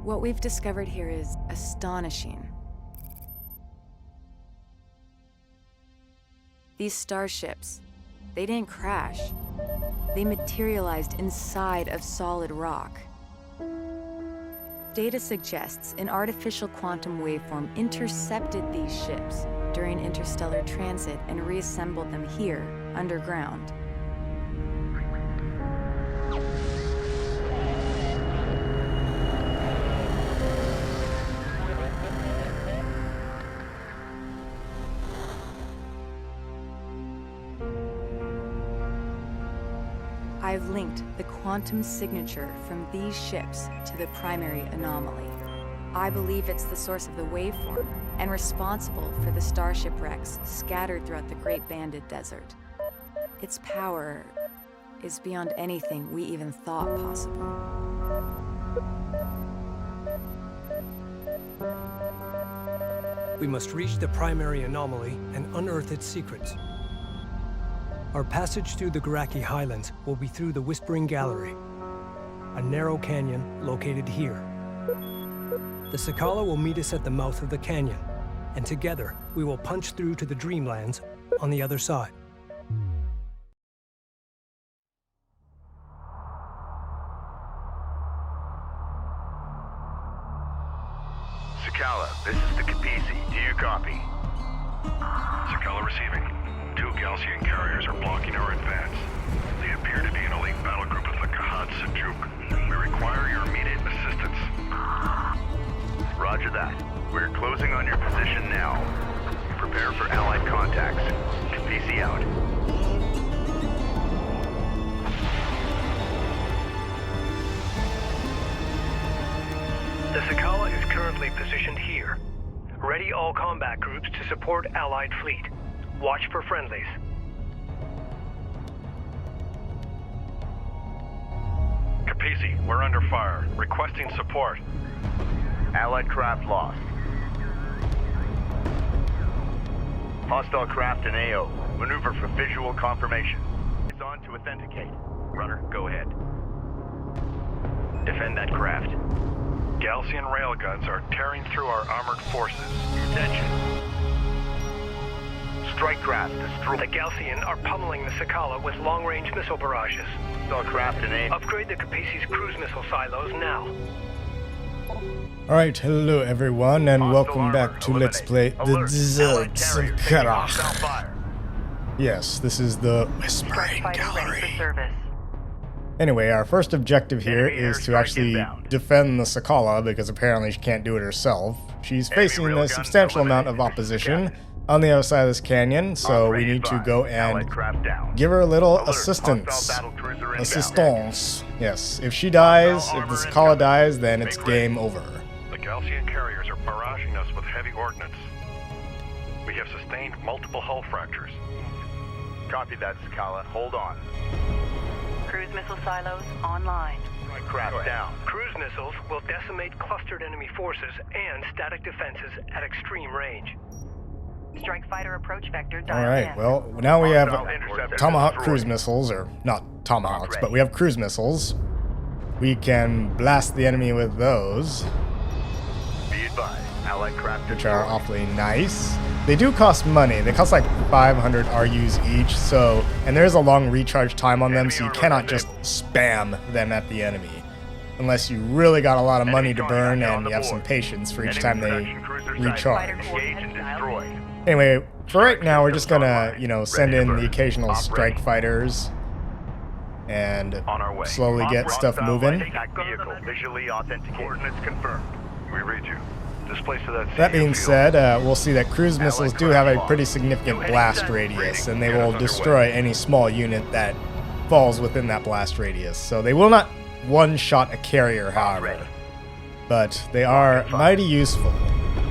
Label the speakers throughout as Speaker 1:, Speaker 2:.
Speaker 1: What we've discovered here is astonishing. These starships, they didn't crash. They materialized inside of solid rock. Data suggests an artificial quantum waveform intercepted these ships during interstellar transit and reassembled them here, underground. I've linked the quantum signature from these ships to the primary anomaly. I believe it's the source of the waveform and responsible for the starship wrecks scattered throughout the Great Banded Desert. Its power is beyond anything we even thought possible.
Speaker 2: We must reach the primary anomaly and unearth its secrets. Our passage through the Kharak highlands will be through the Whispering Gallery, a narrow canyon located here. The Sakala will meet us at the mouth of the canyon, and together we will punch through to the Dreamlands on the other side.
Speaker 3: Sakala, this is the Kapisi. Do you copy?
Speaker 4: Sakala receiving. 2 Gaalsien carriers are blocking our advance. They appear to be an elite battle group of the Sejuk. We require your immediate assistance.
Speaker 3: Roger that. We're closing on your position now. Prepare for Allied contacts. Kapisi out.
Speaker 5: The Sakala is currently positioned here. Ready all combat groups to support Allied fleet. Watch for friendlies.
Speaker 4: Kapisi, we're under fire. Requesting support.
Speaker 3: Allied craft lost. Hostile craft in AO. Maneuver for visual confirmation. It's on to authenticate. Runner, go ahead. Defend that craft.
Speaker 4: Gaalsien railguns are tearing through our armored forces.
Speaker 3: Attention. Strike craft destroyed.
Speaker 5: The Gaalsien are pummeling the Sakala with long-range missile barrages.
Speaker 3: Hostile craft in AO.
Speaker 5: Upgrade the Kapisi's cruise missile silos now.
Speaker 6: Alright, hello everyone, and welcome back to Let's Play The Deserts of Kharak. Yes, this is the Whispering Gallery. Anyway, our first objective here is to actually defend the Sakala, because apparently she can't do it herself. She's facing a substantial amount of opposition on the other side of this canyon, so we need to go and give her a little assistance. Assistance. Yes, if she dies, if the Sakala dies, then it's game over.
Speaker 4: The Gaalsien carriers are barraging us with heavy ordnance. We have sustained multiple hull fractures.
Speaker 3: Copy that, Sakala. Hold on.
Speaker 7: Cruise missile silos online.
Speaker 3: Strike craft down.
Speaker 5: Cruise missiles will decimate clustered enemy forces and static defenses at extreme range.
Speaker 7: Strike fighter approach vector dialed
Speaker 6: Alright,
Speaker 7: in.
Speaker 6: well, now we have Tomahawk cruise missiles, or not Tomahawks, but we have cruise missiles. We can blast the enemy with those,
Speaker 3: Be advised. Allied craft
Speaker 6: which are awfully nice. They do cost money. They cost like 500 RUs each, so, and there is a long recharge time on them, so you cannot just spam them at the enemy. Unless you really got a lot of money to burn and you have some patience for each time they recharge.
Speaker 3: Engage and destroy.
Speaker 6: Anyway, for right now, we're just gonna, send in the occasional strike fighters and
Speaker 3: On our way.
Speaker 6: slowly get stuff moving.
Speaker 3: Attack vehicle visually authenticated. Coordinates confirmed.
Speaker 4: We read you. Displace to that.
Speaker 6: That being
Speaker 4: field.
Speaker 6: said, we'll see that cruise missiles do have a pretty significant blast radius, and they will destroy any small unit that falls within that blast radius. So they will not one-shot a carrier, however, but they are mighty useful.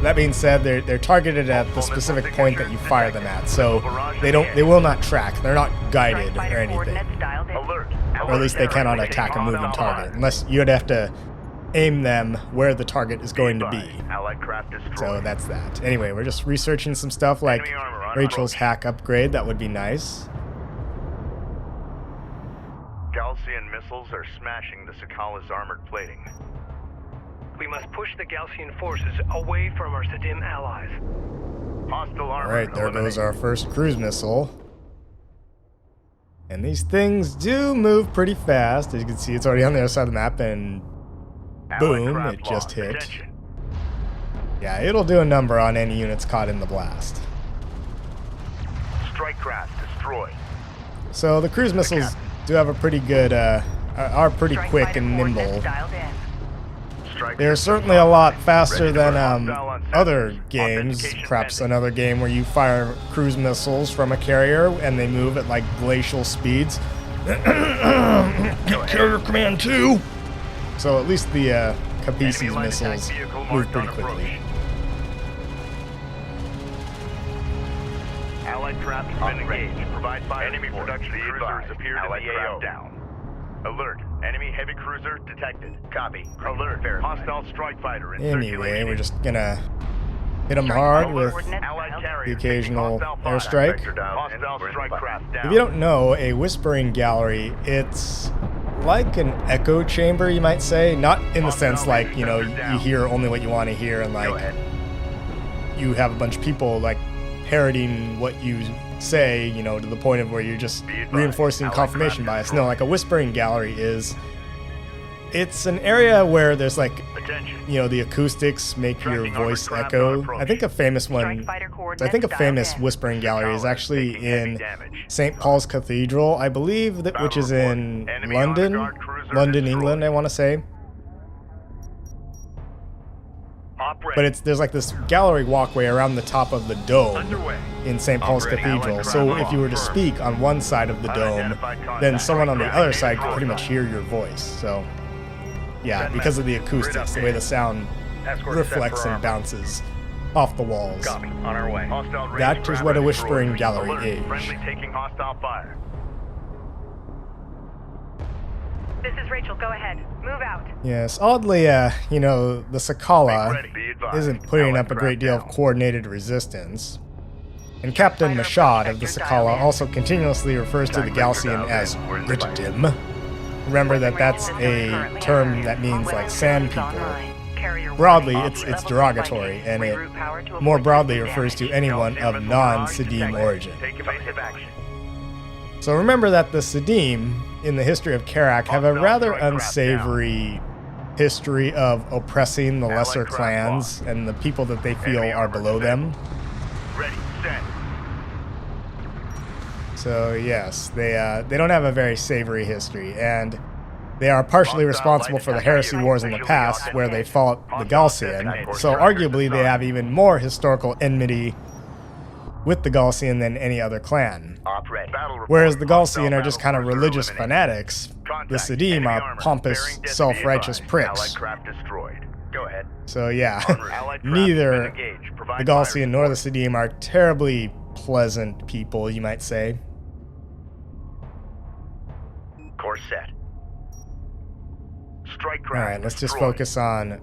Speaker 6: That being said, they're targeted at the specific point that you fire them at, so they will not track. They're not guided or anything,
Speaker 3: Alert.
Speaker 6: or at least they cannot attack a moving target unless you'd have to aim them where the target is going to be.
Speaker 3: Allied craft destroyed.
Speaker 6: So that's that. Anyway, we're just researching some stuff like
Speaker 3: Enemy armor on
Speaker 6: Rachel's hack upgrade. That would be nice.
Speaker 3: Gaalsien missiles are smashing the Sakala's armored plating.
Speaker 5: We We must push the Gaalsien forces away from our Sadim allies.
Speaker 3: Hostile armor.
Speaker 6: Alright, there
Speaker 3: eliminated.
Speaker 6: goes our first cruise missile. And these things do move pretty fast. As you can see, it's already on the other side of the map, and
Speaker 3: Allied
Speaker 6: boom,
Speaker 3: craft
Speaker 6: it just
Speaker 3: lost.
Speaker 6: hit.
Speaker 3: Attention.
Speaker 6: Yeah, it'll do a number on any units caught in the blast.
Speaker 3: Strike craft destroyed.
Speaker 6: So the cruise missiles do have a pretty good, are pretty
Speaker 7: Strike
Speaker 6: quick
Speaker 7: fighter
Speaker 6: and
Speaker 7: coordinates
Speaker 6: nimble.
Speaker 7: dialed in.
Speaker 3: Strike
Speaker 6: They're
Speaker 3: system
Speaker 6: certainly a lot
Speaker 3: online.
Speaker 6: faster
Speaker 3: Ready to
Speaker 6: than
Speaker 3: burn hostile on
Speaker 6: other
Speaker 3: sensors.
Speaker 6: games.
Speaker 3: Authentication
Speaker 6: Perhaps
Speaker 3: pending.
Speaker 6: another game where you fire cruise missiles from a carrier and they move at like glacial speeds. Carrier Command 2! So at least the Kapisi's
Speaker 3: Enemy light attack
Speaker 6: missiles
Speaker 3: vehicle
Speaker 6: move
Speaker 3: marked
Speaker 6: pretty
Speaker 3: on
Speaker 6: quickly.
Speaker 3: approach. Allied craft has been engaged. Provide fire. Enemy production cruisers appeared in the AO. Down. Alert. Enemy heavy cruiser detected. Copy. Alert. Hostile strike fighter in
Speaker 6: Anyway,
Speaker 3: circulation.
Speaker 6: we're just gonna hit them hard with...
Speaker 3: Allied carrier
Speaker 6: the occasional
Speaker 3: taking hostile
Speaker 6: airstrike.
Speaker 3: fire. Hostile strike craft down.
Speaker 6: If you don't know, a Whispering Gallery, it's like an echo chamber, you might say. Not in the sense like, you know, you hear only what you want to hear and
Speaker 3: Go
Speaker 6: like
Speaker 3: ahead.
Speaker 6: you have a bunch of people like parroting what you say, you know, to the point of where you're just
Speaker 3: Be advised,
Speaker 6: reinforcing
Speaker 3: Allied
Speaker 6: confirmation
Speaker 3: craft
Speaker 6: bias.
Speaker 3: destroyed.
Speaker 6: No, like a Whispering Gallery is... It's an area where there's like,
Speaker 3: Attention.
Speaker 6: you know, the acoustics make your
Speaker 3: Tracking armored
Speaker 6: voice
Speaker 3: craft on
Speaker 6: echo.
Speaker 3: approach.
Speaker 6: I think a famous
Speaker 7: Strike
Speaker 6: one...
Speaker 7: fighter
Speaker 6: I
Speaker 7: coordinates
Speaker 6: think a
Speaker 7: dialed
Speaker 6: famous
Speaker 7: in.
Speaker 6: Whispering Gallery is actually
Speaker 3: Taking heavy
Speaker 6: in
Speaker 3: damage.
Speaker 6: St. Paul's Cathedral, I believe, that, which is in
Speaker 3: Enemy honor
Speaker 6: London,
Speaker 3: guard cruiser
Speaker 6: London,
Speaker 3: destroyed.
Speaker 6: England, I want to say.
Speaker 3: Op ready.
Speaker 6: But there's like this gallery walkway around the top of the dome
Speaker 3: Underway.
Speaker 6: in St. Paul's
Speaker 3: Operating
Speaker 6: Cathedral.
Speaker 3: Allied
Speaker 6: So
Speaker 3: craft
Speaker 6: if you were to
Speaker 3: confirmed.
Speaker 6: speak on one side of the dome,
Speaker 3: Unidentified contact.
Speaker 6: then someone on the
Speaker 3: Strike
Speaker 6: other
Speaker 3: craft
Speaker 6: side could pretty
Speaker 3: destroyed.
Speaker 6: much hear your voice. So yeah,
Speaker 3: Send
Speaker 6: because of the
Speaker 3: message. Grid
Speaker 6: acoustics, the way the
Speaker 3: update.
Speaker 6: sound
Speaker 3: Escort
Speaker 6: reflects
Speaker 3: set for
Speaker 6: and
Speaker 3: armor.
Speaker 6: bounces off the walls.
Speaker 3: Copy. On our way. Hostile
Speaker 6: That
Speaker 3: raiding
Speaker 6: is
Speaker 3: craft
Speaker 6: what a
Speaker 3: destroyed.
Speaker 6: Whispering Gallery
Speaker 3: Alert.
Speaker 6: is.
Speaker 3: Friendly taking hostile fire.
Speaker 7: This is Rachel. Go ahead. Move out.
Speaker 6: Yes, oddly, you know, the
Speaker 3: Make
Speaker 6: Sakala
Speaker 3: ready. Be advised.
Speaker 6: isn't putting
Speaker 3: Allied
Speaker 6: up a
Speaker 3: craft
Speaker 6: great deal of
Speaker 3: down.
Speaker 6: coordinated resistance. And Captain
Speaker 7: Fighter
Speaker 6: Mashad of the
Speaker 7: protector
Speaker 6: Sakala
Speaker 7: dialed in.
Speaker 6: also continuously refers to the
Speaker 3: Attack vector
Speaker 6: Gaalsien
Speaker 3: dialed
Speaker 6: as
Speaker 3: in. We're in the fight.
Speaker 6: Rigidim. Remember that that's a term that means like sand people. Broadly, it's derogatory, and it more broadly refers to anyone
Speaker 3: Gaalsien
Speaker 6: of
Speaker 3: missile
Speaker 6: non-Sadim
Speaker 3: detected.
Speaker 6: origin.
Speaker 3: Take evasive action.
Speaker 6: So remember that the Sadim, in the history of Kharak, have a
Speaker 3: Hostile
Speaker 6: rather
Speaker 3: strike craft
Speaker 6: unsavory history of oppressing the
Speaker 3: Allied
Speaker 6: lesser
Speaker 3: craft
Speaker 6: clans
Speaker 3: lost.
Speaker 6: and the people that they feel
Speaker 3: Enemy
Speaker 6: are
Speaker 3: armor
Speaker 6: below them.
Speaker 3: Ready. Set.
Speaker 6: So yes, they don't have a very savory history, and they are partially responsible for the heresy wars in the past, where they fought the Gaalsien. So arguably, they have even more historical enmity with the Gaalsien than any other clan.
Speaker 3: Op ready. Battle report.
Speaker 6: Whereas the
Speaker 3: Hostile
Speaker 6: Gaalsien are just kind of
Speaker 3: battle
Speaker 6: religious
Speaker 3: cruiser eliminated.
Speaker 6: fanatics, the
Speaker 3: Contact.
Speaker 6: Sadim
Speaker 3: Enemy
Speaker 6: are
Speaker 3: armor.
Speaker 6: pompous,
Speaker 3: Bearing density
Speaker 6: self-righteous
Speaker 3: advised.
Speaker 6: pricks.
Speaker 3: Allied craft destroyed. Go ahead.
Speaker 6: So yeah,
Speaker 3: Allied craft has
Speaker 6: neither
Speaker 3: been engaged. Provide
Speaker 6: the
Speaker 3: fire
Speaker 6: Gaalsien nor the
Speaker 3: support.
Speaker 6: Sadim are terribly pleasant people, you might say.
Speaker 3: Course set. Strike craft.
Speaker 6: Alright, let's just
Speaker 3: destroyed.
Speaker 6: focus on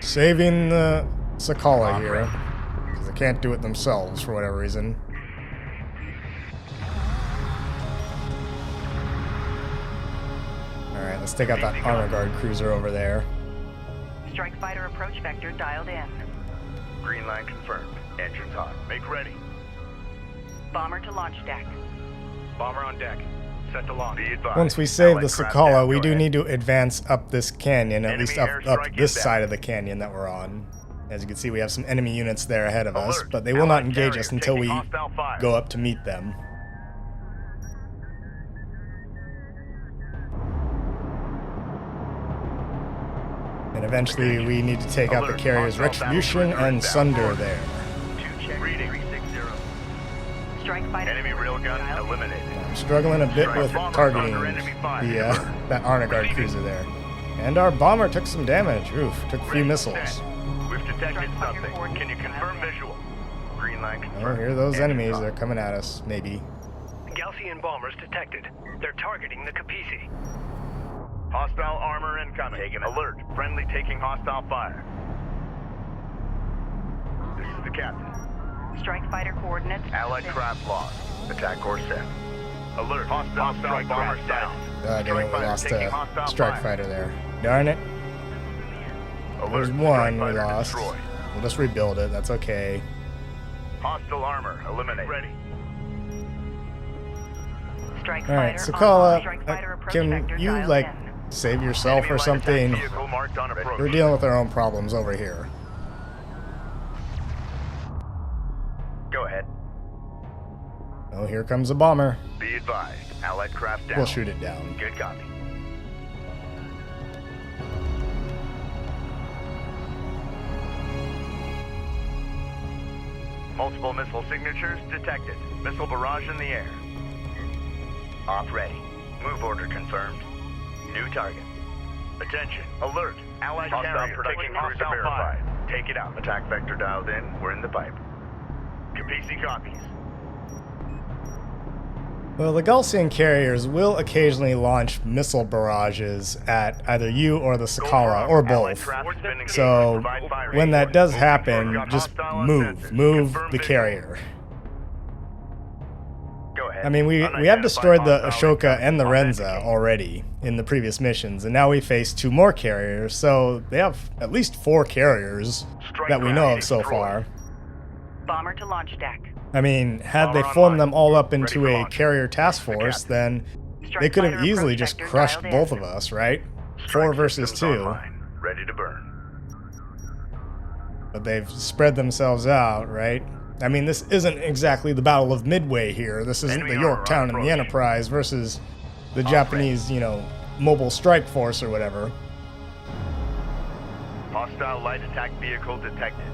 Speaker 6: saving the Sakala here, because they can't do it themselves for whatever reason. Alright, let's take out that armor guard cruiser over there.
Speaker 7: Strike fighter approach vector dialed in.
Speaker 3: Green line confirmed. Engines on. Make ready.
Speaker 7: Bomber to launch deck.
Speaker 3: Bomber on deck. Set to launch. Be advised.
Speaker 6: Once we save the
Speaker 3: Allied craft
Speaker 6: Sakala,
Speaker 3: down.
Speaker 6: we
Speaker 3: Go
Speaker 6: do
Speaker 3: ahead.
Speaker 6: need to advance up this canyon, at
Speaker 3: Enemy
Speaker 6: least up
Speaker 3: airstrike
Speaker 6: this
Speaker 3: inbound.
Speaker 6: side of the canyon that we're on. As you can see, we have some enemy units there ahead of us,
Speaker 3: Alert.
Speaker 6: but they will not
Speaker 3: Allied
Speaker 6: engage
Speaker 3: carrier
Speaker 6: us until we
Speaker 3: taking hostile fire.
Speaker 6: go up to meet them. And eventually we need to take out the
Speaker 3: Alert.
Speaker 6: carrier's
Speaker 3: Hostile
Speaker 6: Retribution
Speaker 3: battle
Speaker 6: and
Speaker 3: cruiser
Speaker 6: Sunder
Speaker 3: inbound.
Speaker 6: there.
Speaker 3: Two check. Reading. 360.
Speaker 7: Strike fighter.
Speaker 3: Enemy railgun
Speaker 7: dialed in.
Speaker 3: eliminated.
Speaker 6: I'm struggling a bit
Speaker 3: Strike
Speaker 6: with
Speaker 3: bomber
Speaker 6: targeting
Speaker 3: under enemy fire.
Speaker 6: the that Arna Guard cruiser there. And our bomber took some damage. Oof, took a few
Speaker 3: Ready,
Speaker 6: missiles.
Speaker 3: set. We've detected
Speaker 7: Strike fighter
Speaker 3: something.
Speaker 7: coordinates
Speaker 3: Can you confirm
Speaker 7: dialed in.
Speaker 3: visual? Green line
Speaker 6: Oh,
Speaker 3: confirmed.
Speaker 6: here are those
Speaker 3: Engines
Speaker 6: enemies.
Speaker 3: on.
Speaker 6: They're coming at us, maybe.
Speaker 5: Gaalsien bombers detected. They're targeting the Kapisi.
Speaker 3: Hostile armor incoming. Alert. Friendly taking hostile fire. This is the captain.
Speaker 7: Strike fighter coordinates.
Speaker 3: Allied craft lost. Attack course set. Alert. Hostile strike bomber down.
Speaker 6: God damn it, we
Speaker 3: Strike fighter
Speaker 6: lost
Speaker 3: taking
Speaker 6: a
Speaker 3: hostile
Speaker 6: strike
Speaker 3: fire.
Speaker 6: fighter there. Darn it. There's one we lost. We'll just rebuild it. That's okay.
Speaker 3: Hostile armor eliminated. Ready.
Speaker 7: Strike
Speaker 6: All right,
Speaker 7: fighter
Speaker 6: Sakala,
Speaker 7: Strike fighter approach
Speaker 6: can
Speaker 7: vector
Speaker 6: you
Speaker 7: dialed
Speaker 6: like
Speaker 7: in.
Speaker 6: save yourself
Speaker 3: Enemy
Speaker 6: or
Speaker 3: light
Speaker 6: something?
Speaker 3: attack vehicle marked on approach.
Speaker 6: We're dealing with our own problems over here.
Speaker 3: Go ahead.
Speaker 6: Oh, here comes a bomber.
Speaker 3: Be advised. Allied craft down.
Speaker 6: We'll shoot it down.
Speaker 3: Good copy. Multiple missile signatures detected. Missile barrage in the air. Op ready. Move order confirmed. New target. Attention. Alert. Allied carrier taking cruiser verified. Take it out. Attack vector dialed in. We're in the pipe. Kapisi copies.
Speaker 6: Well, the Gaalsien carriers will occasionally launch missile barrages at either you or the Sakala, or both. So when that does happen, just move the carrier.
Speaker 3: Go ahead.
Speaker 6: I mean, we have destroyed the Ashoka and the Renza already in the previous missions, and now we face 2 more carriers, so they have at least 4 carriers that we know of so far.
Speaker 7: Bomber to launch deck.
Speaker 6: I mean, had they formed them all up into a carrier task force, then they could have easily just crushed both of us, right? 4 versus 2.
Speaker 3: Ready to burn.
Speaker 6: But they've spread themselves out, right? I mean, this isn't exactly the Battle of Midway here. This isn't the Yorktown and the Enterprise versus the Japanese, you know, Mobile Strike Force or whatever.
Speaker 3: Hostile light attack vehicle detected.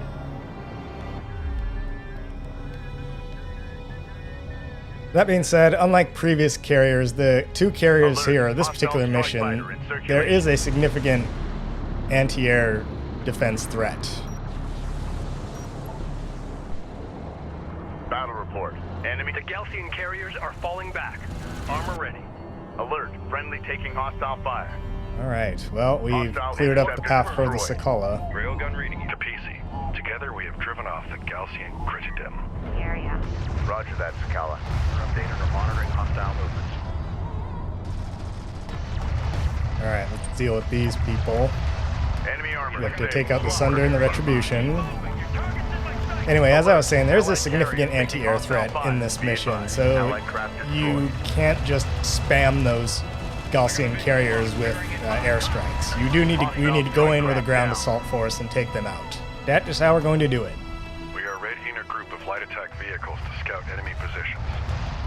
Speaker 6: That being said, unlike previous carriers, the 2 carriers here, this particular mission, there is a significant anti-air defense threat.
Speaker 3: Battle report. Enemy.
Speaker 5: The Gaalsien carriers are falling back. Armor ready.
Speaker 3: Alert. Friendly taking hostile fire.
Speaker 6: Alright, well, we've cleared up the path for the Sakala.
Speaker 4: Railgun reading Kapisi. Together we have driven off the Gaalsien Critterdom.
Speaker 7: Area.
Speaker 3: Roger that, Sakala. We're updated or monitoring hostile movements.
Speaker 6: Alright, let's deal with these people.
Speaker 3: Enemy armor.
Speaker 6: We have to take out the Sunder and the Retribution. Anyway, as I was saying, there's a significant anti-air threat in this mission, so you can't just spam those Gaalsien carriers with airstrikes. We need to go in with a ground assault force and take them out. That is how we're going to do it.
Speaker 4: We are readying a group of light attack vehicles to scout enemy positions.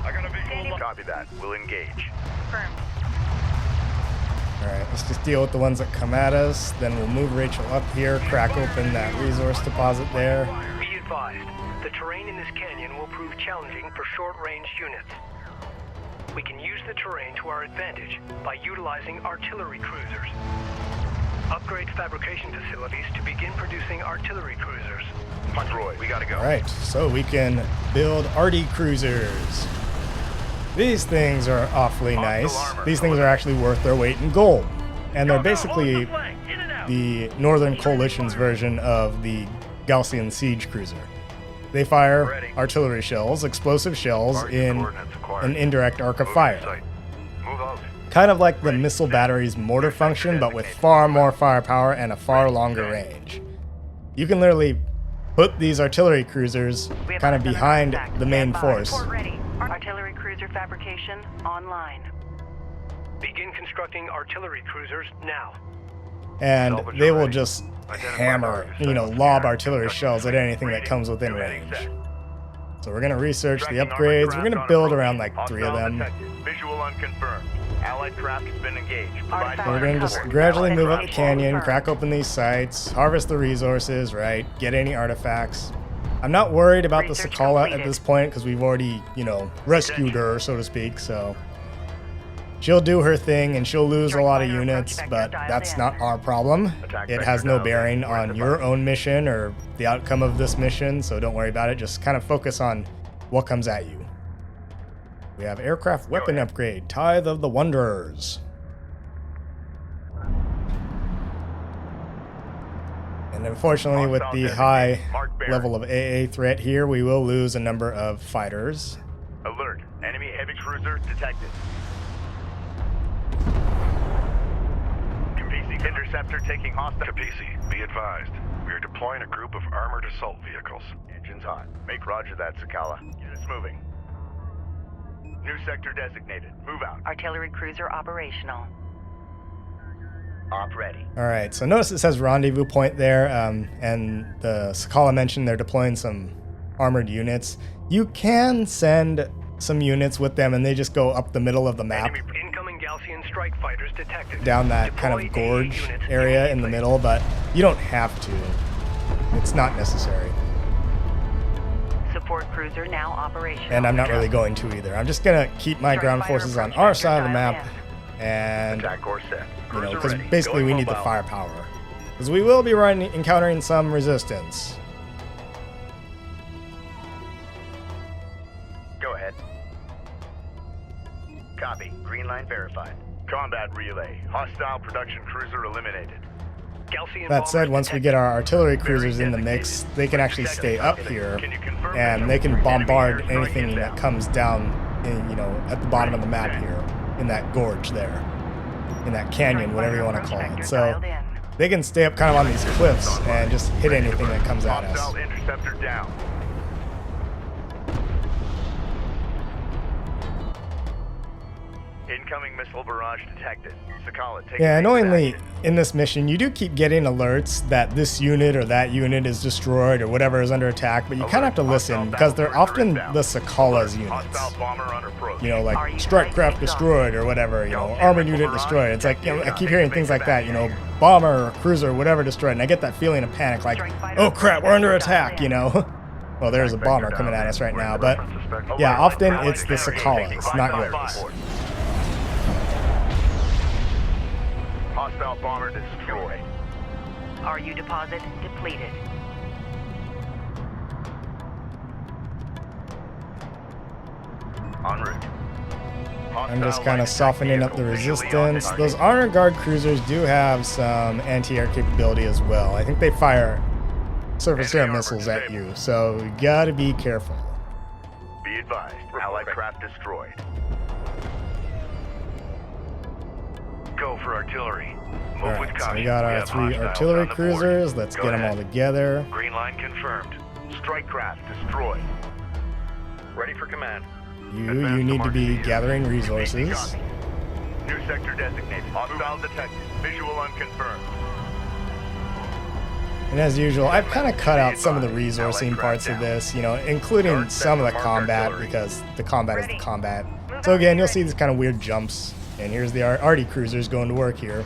Speaker 4: I got a visual.
Speaker 3: Copy that. We'll engage.
Speaker 7: Confirmed.
Speaker 6: Alright, let's just deal with the ones that come at us, then we'll move Rachel up here, crack open that resource deposit there.
Speaker 5: Be advised, the terrain in this canyon will prove challenging for short-range units. We can use the terrain to our advantage by utilizing artillery cruisers. Upgrade fabrication facilities to begin producing artillery cruisers.
Speaker 3: Roy, we gotta go.
Speaker 6: Alright, so we can build arty cruisers. These things are awfully nice. These things are actually worth their weight in gold. And they're basically the Northern Coalition's version of the Gaalsien siege cruiser. They fire artillery shells, explosive shells, in an indirect arc of fire.
Speaker 4: Move out.
Speaker 6: Kind of like the missile battery's mortar function, but with far more firepower and a far longer range. You can literally put these artillery cruisers kind of behind the main force.
Speaker 7: Report ready. Artillery cruiser fabrication online.
Speaker 5: Begin constructing artillery cruisers now.
Speaker 6: And they will just hammer, lob artillery shells at anything that comes within range. So we're going to research the upgrades. We're going to build around like 3 of them.
Speaker 3: Visual unconfirmed. Allied craft has been engaged.
Speaker 6: So we're going to just gradually move up the canyon, crack open these sites, harvest the resources, right? Get any artifacts. I'm not worried about the Sakala at this point because we've already, rescued her, so to speak, so she'll do her thing and she'll lose a lot of units, but that's not our problem. It has no bearing on your own mission or the outcome of this mission, so don't worry about it. Just kind of focus on what comes at you. We have aircraft weapon upgrade, Tithe of the Wanderers. And unfortunately, with the high level of AA threat here, we will lose a number of fighters.
Speaker 3: Alert. Enemy heavy cruiser detected. Kapisi Interceptor taking hostile.
Speaker 4: Kapisi, be advised. We are deploying a group of armored assault vehicles.
Speaker 3: Engines hot. Make roger that, Sakala. Units moving. New sector designated. Move out.
Speaker 7: Artillery cruiser operational.
Speaker 3: Op ready.
Speaker 6: All right, so notice it says rendezvous point there, and the Sakala mentioned they're deploying some armored units. You can send some units with them, and they just go up the middle of the map,
Speaker 5: Incoming Gaalsien strike fighters detected.
Speaker 6: down that kind of gorge area in the middle, but you don't have to. It's not necessary.
Speaker 7: Support cruiser now operational.
Speaker 6: And I'm not really going to either. I'm just gonna keep my ground forces on our side of the map, and
Speaker 3: Attack course set.
Speaker 6: you know,
Speaker 3: Cruiser
Speaker 6: because
Speaker 3: ready.
Speaker 6: basically we
Speaker 3: Going
Speaker 6: need the
Speaker 3: mobile.
Speaker 6: firepower, because we will be encountering some resistance.
Speaker 3: Go ahead. Copy. Green line verified. Combat relay. Hostile production cruiser eliminated.
Speaker 5: Gaalsien
Speaker 6: That said,
Speaker 5: bombers
Speaker 6: once we
Speaker 5: detected.
Speaker 6: get our artillery cruisers in the mix, they can actually stay up here, and they can bombard anything that comes down, in, you know, at the bottom of the map here, in that gorge there, in that canyon, whatever you want to call it. So they can stay up kind of on these cliffs and just hit anything that comes at us.
Speaker 3: Hostile interceptor down. Incoming missile barrage detected. Sakala, take
Speaker 6: Yeah,
Speaker 3: immediate
Speaker 6: annoyingly,
Speaker 3: action.
Speaker 6: in this mission, you do keep getting alerts that this unit or that unit is destroyed or whatever is under attack, but you kind of have to listen because they're often the Sakala's units.
Speaker 3: Hostile bomber on approach.
Speaker 6: You know, like strike craft destroyed or whatever, you know, armored unit destroyed. It's like, you know, I keep hearing things like that, you know, bomber or cruiser or whatever destroyed, and I get that feeling of panic, like, oh crap, we're under attack, you know. Well, there's a bomber coming at us right now, but yeah, often it's the Sakalas, not yours.
Speaker 3: Hostile bomber destroyed.
Speaker 7: RU deposit depleted.
Speaker 3: En route.
Speaker 6: I'm just kind of softening up the resistance. Those honor guard cruisers do have some anti-air capability as well. I think they fire surface air missiles at you, so you gotta be careful.
Speaker 3: Be advised, allied craft destroyed. Go for artillery. Move with
Speaker 6: Alright, so
Speaker 3: caution.
Speaker 6: we got our
Speaker 3: have
Speaker 6: 3
Speaker 3: hostiles
Speaker 6: artillery
Speaker 3: on the
Speaker 6: cruisers.
Speaker 3: board.
Speaker 6: Let's
Speaker 3: Go
Speaker 6: get them all
Speaker 3: ahead.
Speaker 6: together.
Speaker 3: Green line confirmed. Strike craft destroyed. Ready for command.
Speaker 6: You need to be gathering resources.
Speaker 3: New sector designated. Hostile detected. Visual unconfirmed.
Speaker 6: And as usual, I've kind of cut out some of the resourcing parts of this, you know, including some of the combat, because the combat is the combat. So again, you'll see these kind of weird jumps. And here's the arty cruisers going to work here.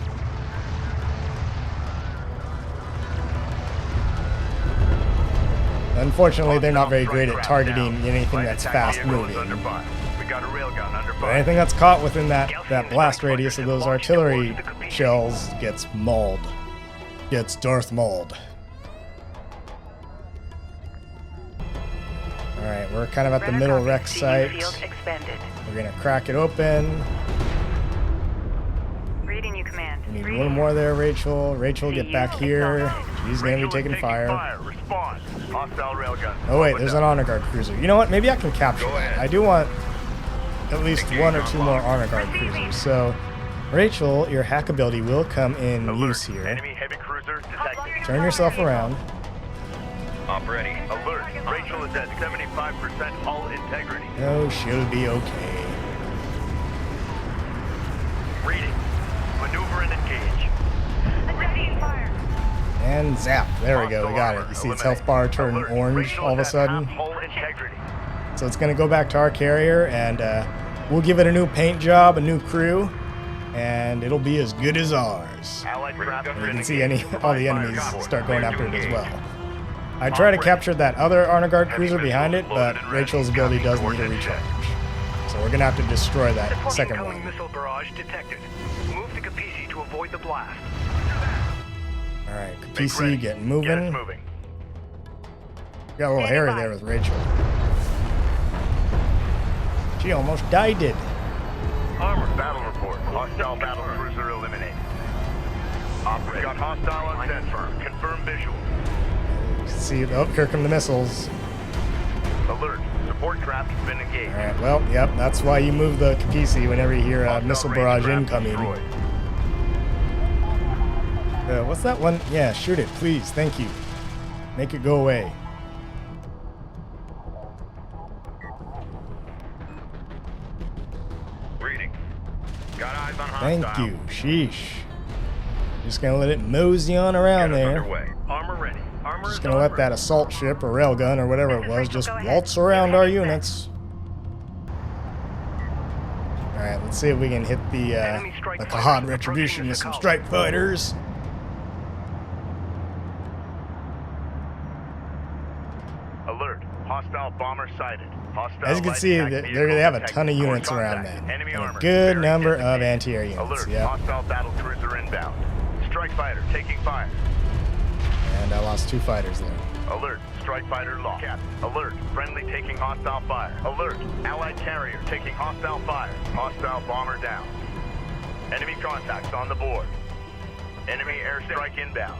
Speaker 6: Unfortunately, they're not very great at targeting anything that's fast moving. But anything that's caught within that blast radius of those artillery shells gets mauled. Gets Darth Mauled. Alright, we're kind of at the middle wreck site. We're gonna crack it open.
Speaker 7: Reading you, command.
Speaker 6: We need one more there, Rachel. Rachel, get back here. She's gonna be taking fire.
Speaker 3: Response. Hostile railgun.
Speaker 6: Oh wait, there's an honor guard cruiser. You know what? Maybe I can capture that. I do want at least 1 or 2 more honor guard cruisers. So, Rachel, your hack ability will come in use here.
Speaker 3: Enemy heavy cruiser detected.
Speaker 6: Turn yourself around.
Speaker 3: Op ready. Alert. Rachel is at 75% hull integrity.
Speaker 6: Oh, she'll be okay.
Speaker 3: Reading. Maneuver and engage.
Speaker 7: Ready fire.
Speaker 6: And zap. There we go. We got it. You see its health bar turn
Speaker 3: Alert.
Speaker 6: orange
Speaker 3: Rachel
Speaker 6: all of a
Speaker 3: is at
Speaker 6: sudden.
Speaker 3: half hull integrity.
Speaker 6: So it's going to go back to our carrier, and we'll give it a new paint job, a new crew, and it'll be as good as ours.
Speaker 3: Allied craft
Speaker 6: And you can
Speaker 3: is
Speaker 6: see
Speaker 3: engaged.
Speaker 6: all the enemies start going after it as well. I try to capture that other honor guard cruiser behind it, but Rachel's ability does need a recharge. So we're going to have to destroy that second
Speaker 5: Incoming
Speaker 6: one.
Speaker 5: missile barrage detected. Move to Kapisi to avoid the blast.
Speaker 6: Alright,
Speaker 3: Make ready.
Speaker 6: Kapisi, getting
Speaker 3: Get us
Speaker 6: moving.
Speaker 3: moving.
Speaker 6: Got a little hairy there with Rachel. She almost died it.
Speaker 3: Armor battle report. Hostile battle cruiser eliminated. Operator. Got hostile on sensor. Confirm visual.
Speaker 6: See, oh, here come the missiles.
Speaker 3: Alert. Support craft has been engaged.
Speaker 6: Alright, well, yep, that's why you move the Kapisi whenever you hear a
Speaker 3: Hostile
Speaker 6: missile
Speaker 3: range
Speaker 6: barrage
Speaker 3: craft
Speaker 6: incoming.
Speaker 3: destroyed.
Speaker 6: What's that one? Yeah, shoot it, please. Thank you. Make it go away.
Speaker 3: Reading. Got eyes on
Speaker 6: Thank
Speaker 3: hostile.
Speaker 6: you. Sheesh. Just gonna let it mosey on around
Speaker 3: Get us
Speaker 6: there.
Speaker 3: underway.
Speaker 5: Armor ready. Armor
Speaker 6: Just
Speaker 5: is
Speaker 6: gonna
Speaker 5: on
Speaker 6: let
Speaker 5: route.
Speaker 6: that assault ship or railgun or whatever it was just waltz around our units. Alright, let's see if we can hit the Kahad Retribution with some strike fighters.
Speaker 3: Alert. Hostile bomber sighted. Hostile
Speaker 6: As you can
Speaker 3: light
Speaker 6: see,
Speaker 3: attack
Speaker 6: they
Speaker 3: vehicle
Speaker 6: have a
Speaker 3: detected.
Speaker 6: ton of units
Speaker 3: Contact.
Speaker 6: around them.
Speaker 3: Enemy
Speaker 6: And a
Speaker 3: armor
Speaker 6: good
Speaker 3: very
Speaker 6: number of
Speaker 3: designated.
Speaker 6: anti-air units.
Speaker 3: Alert.
Speaker 6: Yep.
Speaker 3: Hostile battle cruiser inbound. Strike fighter taking fire.
Speaker 6: And I lost 2 fighters there.
Speaker 3: Alert. Strike fighter lost. Alert. Friendly taking hostile fire. Alert. Allied carrier taking hostile fire. Hostile bomber down. Enemy contacts on the board. Enemy airstrike inbound.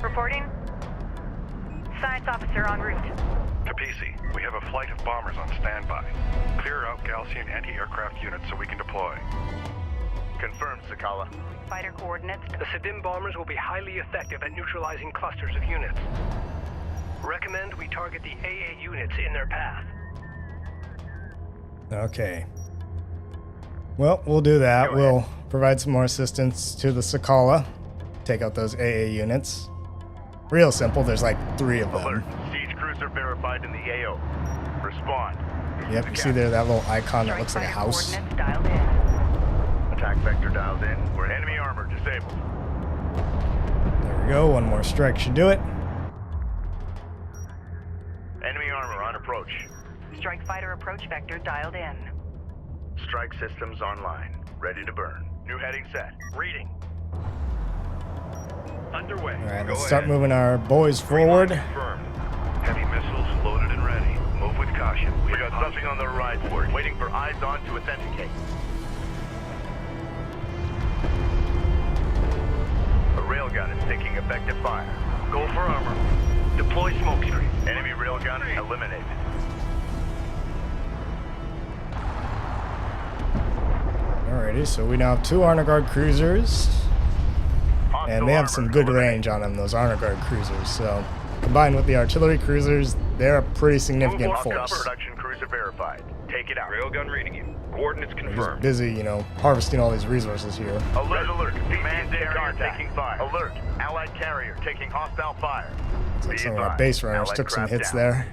Speaker 7: Reporting. Science officer en route.
Speaker 4: Kapisi, we have a flight of bombers on standby. Clear out Gaalsien anti-aircraft units so we can deploy.
Speaker 3: Confirmed, Sakala.
Speaker 7: Fighter coordinates.
Speaker 5: The Sedim bombers will be highly effective at neutralizing clusters of units. Recommend we target the AA units in their path.
Speaker 6: Okay. Well, we'll do that. We'll provide some more assistance to the Sakala. Take out those AA units. Real simple. There's like 3 of
Speaker 3: Alert.
Speaker 6: them.
Speaker 3: Siege cruiser verified in the AO. Respond.
Speaker 6: Yep, you see there that little icon that looks like a
Speaker 7: Strike
Speaker 6: house?
Speaker 7: fighter coordinates dialed in.
Speaker 3: Attack vector dialed in. We're enemy armor disabled.
Speaker 6: There we go. One more strike should do it.
Speaker 3: Enemy armor on approach.
Speaker 7: Strike fighter approach vector dialed in.
Speaker 3: Strike systems online. Ready to burn. New heading set. Reading. Underway.
Speaker 6: Alright, let's start moving our boys forward.
Speaker 4: Confirmed. Heavy missiles loaded and ready. Move with caution.
Speaker 3: We got something on the horizon. Waiting for eyes on to authenticate. A railgun is taking effective fire. Go for armor. Deploy smokescreen. Enemy railgun eliminated.
Speaker 6: Alrighty, so we now have 2 honor guard cruisers. And they have some good range on them, those honor guard cruisers. So, combined with the artillery cruisers, they're a pretty significant force.
Speaker 3: Production cruiser verified. Take it out.
Speaker 4: Railgun reading you. Coordinates
Speaker 6: They're just
Speaker 4: confirmed.
Speaker 6: busy, you know, harvesting all these resources here.
Speaker 3: Alert, alert. Command carrier taking fire. Alert. Allied carrier taking hostile fire.
Speaker 6: Looks like
Speaker 3: Be
Speaker 6: some of our
Speaker 3: advised,
Speaker 6: base runners
Speaker 3: Allied
Speaker 6: took some
Speaker 3: craft
Speaker 6: hits
Speaker 3: down.
Speaker 6: there.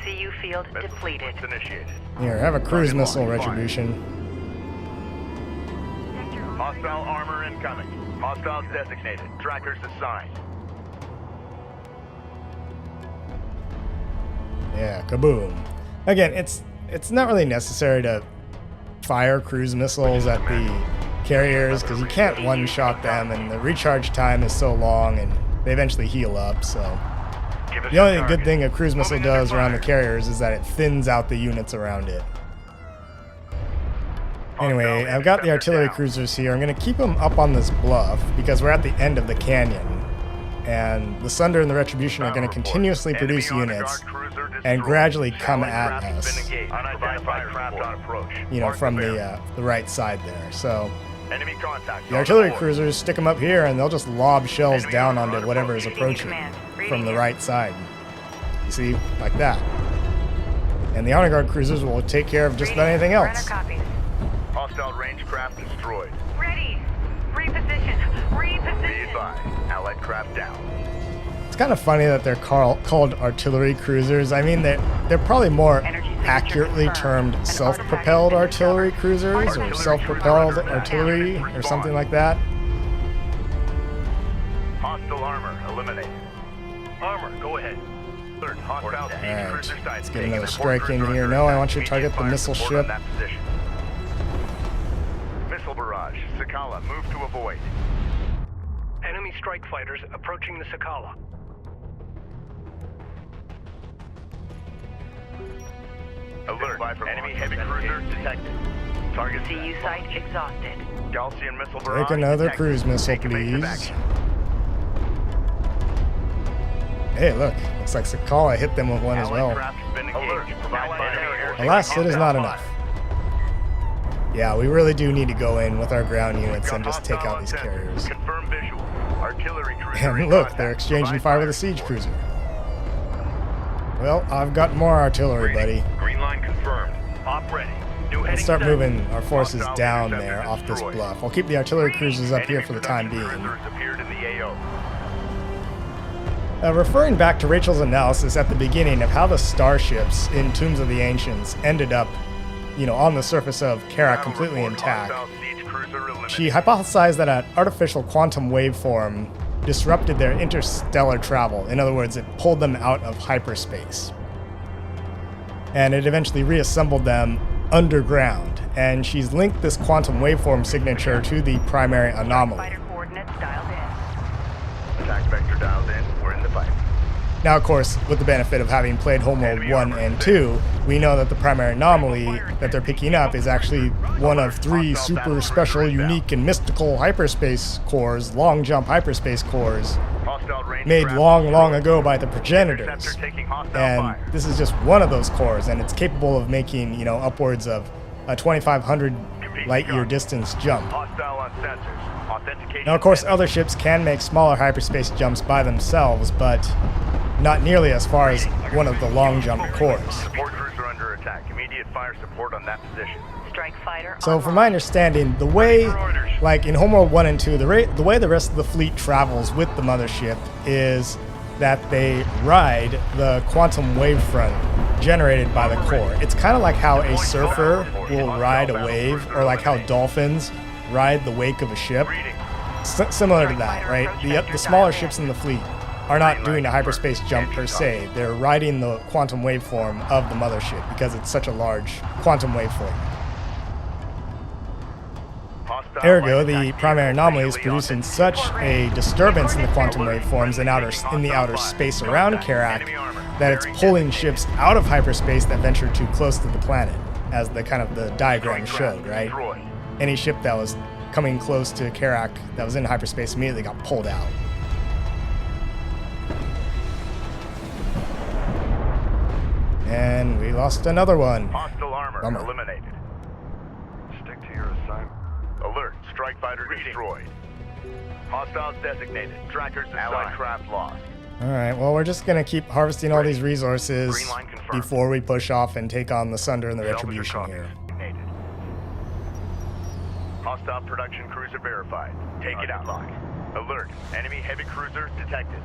Speaker 7: CU field
Speaker 3: Missile
Speaker 7: depleted.
Speaker 3: sequence initiated.
Speaker 6: Here, have a cruise
Speaker 3: Target
Speaker 6: missile
Speaker 3: launch, fire.
Speaker 6: retribution.
Speaker 3: Hostile armor incoming. Hostiles designated. Trackers assigned.
Speaker 6: Yeah, kaboom. Again, it's not really necessary to fire cruise missiles at the carriers because you can't one-shot them, and the recharge time is so long, and they eventually heal up. So the only good thing a cruise missile does around the carriers is that it thins out the units around it. Anyway, I've got the artillery cruisers here. I'm going to keep them up on this bluff because we're at the end of the canyon. And the Sunder and the Retribution are going to continuously produce units and gradually come at us, you know, from the right side there. So the artillery cruisers, stick them up here and they'll just lob shells down onto whatever is approaching from the right side. You see, like that. And the honor guard cruisers will take care of just about anything else.
Speaker 3: Hostile range craft destroyed.
Speaker 7: Ready. Reposition.
Speaker 3: Be
Speaker 7: Reposition.
Speaker 3: advised. Allied craft down.
Speaker 6: It's kind of funny that they're called artillery cruisers. I mean, they're probably more accurately termed self-propelled artillery cruisers or self-propelled artillery or something like that.
Speaker 3: Hostile armor eliminated. Armor, go ahead. Alert, hostile siege
Speaker 6: Alright,
Speaker 3: cruiser sighted.
Speaker 6: let's get
Speaker 3: Taking
Speaker 6: another
Speaker 3: a
Speaker 6: strike in
Speaker 3: cruiser
Speaker 6: here.
Speaker 3: under
Speaker 6: No, I
Speaker 3: attack.
Speaker 6: want you to target the
Speaker 3: Immediate
Speaker 6: missile
Speaker 3: fire support
Speaker 6: ship.
Speaker 3: on that position. Missile barrage. Sakala, move to avoid.
Speaker 5: Enemy strike fighters approaching the Sakala.
Speaker 3: Alert, enemy heavy cruiser detected. Target
Speaker 7: CU site exhausted.
Speaker 3: Gaalsien missile barrage.
Speaker 6: Take another
Speaker 3: detected.
Speaker 6: cruise missile,
Speaker 3: Take evasive
Speaker 6: please.
Speaker 3: action.
Speaker 6: Hey, look, looks like Sakala hit them with one as
Speaker 3: Allied
Speaker 6: well.
Speaker 3: craft has been engaged. Provide fire.
Speaker 6: Alas, it is not enough. Yeah, we really do need to go in with our ground units and just take out these carriers.
Speaker 3: Confirm visual. Artillery cruiser
Speaker 6: And
Speaker 3: in
Speaker 6: look,
Speaker 3: contact.
Speaker 6: they're exchanging
Speaker 3: Provide
Speaker 6: fire with a siege cruiser. Well, I've got more artillery, buddy.
Speaker 4: Green line confirmed.
Speaker 3: Op ready. New
Speaker 6: Let's
Speaker 3: heading
Speaker 6: start
Speaker 3: set.
Speaker 6: moving our forces
Speaker 3: Hostile
Speaker 6: down
Speaker 3: interceptor
Speaker 6: there off this
Speaker 3: destroyed.
Speaker 6: bluff. I'll keep the artillery cruisers up here
Speaker 3: Enemy
Speaker 6: for the time
Speaker 3: production
Speaker 6: being.
Speaker 3: cruisers appeared in the AO.
Speaker 6: Referring back to Rachel's analysis at the beginning of how the starships in Tombs of the Ancients ended up, on the surface of Kharak completely
Speaker 3: Report
Speaker 6: intact,
Speaker 3: hostile siege cruiser eliminated.
Speaker 6: she hypothesized that an artificial quantum waveform disrupted their interstellar travel. In other words, it pulled them out of hyperspace. And it eventually reassembled them underground. And she's linked this quantum waveform signature to the primary anomaly.
Speaker 7: Fighter coordinates dialed in.
Speaker 3: Attack vector dialed in. We're in the fight.
Speaker 6: Now, of course, with the benefit of having played Homeworld 1 and 2, we know that the primary anomaly that they're picking up is actually one of 3 super special, unique, and mystical hyperspace cores, long jump hyperspace cores,
Speaker 3: Hostile range
Speaker 6: made
Speaker 3: craft
Speaker 6: long
Speaker 3: destroyed.
Speaker 6: ago by the progenitors.
Speaker 3: Interceptor taking hostile
Speaker 6: And
Speaker 3: fire.
Speaker 6: this is just one of those cores, and it's capable of making, upwards of a 2,500 light-year distance jump.
Speaker 3: Hostile on sensors. Authentication.
Speaker 6: Now, of course, other ships can make smaller hyperspace jumps by themselves, but not nearly as far as one of the long jump cores.
Speaker 3: Support cruiser under attack. Immediate fire support on that position.
Speaker 7: Strike fighter
Speaker 6: So from
Speaker 7: online.
Speaker 6: my understanding, the way, like in Homeworld 1 and 2, the way the rest of the fleet travels with the mothership is that they ride the quantum wavefront generated by the core. It's kind of like how a surfer will ride a wave, or like how dolphins ride the wake of a ship. Similar to that, right? The smaller ships in the fleet are not doing a hyperspace jump per se. They're riding the quantum waveform of the mothership because it's such a large quantum waveform.
Speaker 3: Hostile
Speaker 6: Ergo,
Speaker 3: light
Speaker 6: the
Speaker 3: attack
Speaker 6: primary
Speaker 3: vehicle
Speaker 6: anomaly is
Speaker 3: visually
Speaker 6: producing such a disturbance in the quantum waveforms in the outer space around Kharak that it's pulling ships out of hyperspace that venture too close to the planet, as the diagram showed, right? Any ship that was coming close to Kharak that was in hyperspace immediately got pulled out. And we lost another one.
Speaker 3: Hostile armor
Speaker 6: Bummer.
Speaker 3: eliminated.
Speaker 4: Stick to your assignment.
Speaker 3: Alert. Strike fighter destroyed. Hostiles designated. Trackers assigned. Allied craft lost.
Speaker 6: Alright, well, we're just gonna keep harvesting all these resources
Speaker 3: Green line confirmed.
Speaker 6: before we push off and take on the Sunder and the
Speaker 3: Salvage
Speaker 6: Retribution
Speaker 3: copy.
Speaker 6: here.
Speaker 3: Designated. Hostile production cruiser verified. Take it out. Lock. Alert. Enemy heavy cruiser detected.